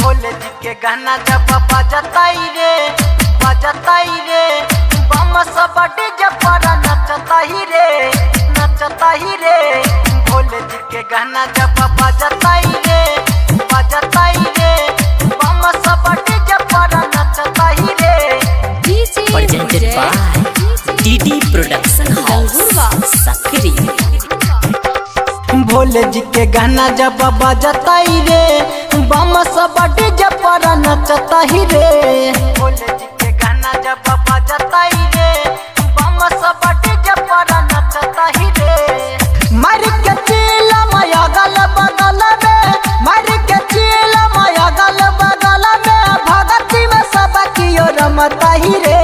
भोले जी के गाना जब बजताई रे बम सब डीजे पर नचताई रे भोले जी के गाना जब बजताई रे बम सब डीजे पर नचताई रे। Presented by DD Production House, Sakri। Bhole ji के गाना जब बजताई रे बम सब डीजे पर नचताई रे। भोले जी के गाना जब बजताई रे बम सब डीजे पर नचताई रे। मर के चील माया गल बगल में भगती में सब कियो रमताई रे।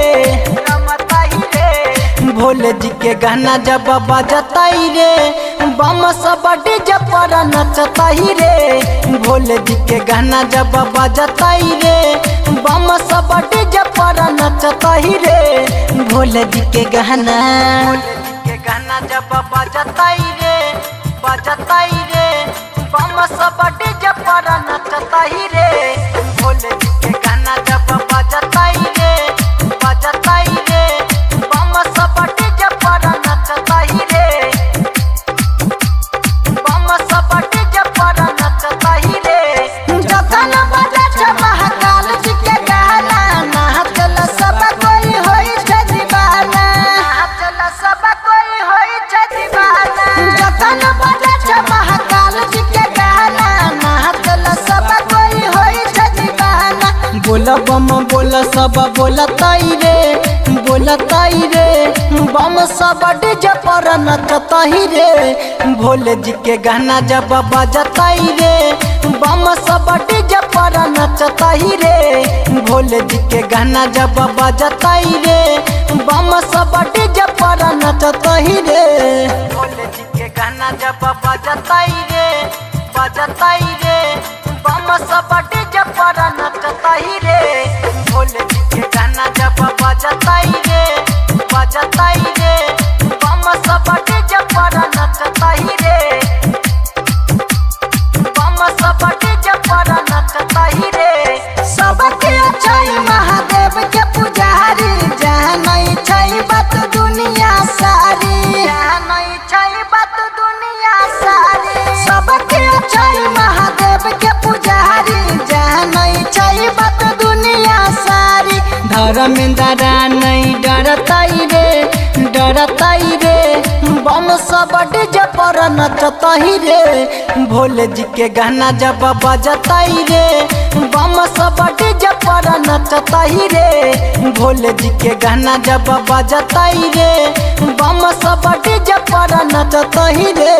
भोले जी के गाना जब बजताई रे बम सब डीजे पर नचताई रे। भोले जी के गाना जब बजताई रे बम सब डीजे पर नचताई रे। भोले जी के गाना जब बजताई रे बम सब डीजे पर नचताई रे। भोले जी के गाना जब बजताई रे बम सब डीजे पर नचताई रे। बम सब डीजे पर नचताई रे। जखन बजत महाकाल जी के गाना नाचल सब कोई होई छै दीवाना। जखन बजत महाकाल जी के गाना नाचल सब कोई होई छै दीवाना। बोल बम बोल सब बोलताई रे बम सब डीजे पर नचताई रे। भोले जी के गाना जब बजताई रे बम सब डीजे पर नचताई रे। भोले जी के गाना जब बजताई रे बम सब डीजे पर नचताई रे। भोले जी के गाना जब बजताई रे बम सब डीजे पर नचताई रे। भोले जी के गाना जब बजताई रे बम सब डीजे पर नचताई रे। बम सब डीजे पर नचताई रे। सबके छै महादेव के पुजारी जानै छै बात दुनिया सारी। सबके छै महादेव के पुजारी जानै छै बात दुनिया सारी। धर्मेंद्र नहीं डरताई रे बम सब डीजे पर नचताई रे। भोले जी के गाना जब बजताई रे बम सब डीजे पर नचताई रे। भोले जी के गाना जब बजताई रे बम सब डीजे पर नचताई रे।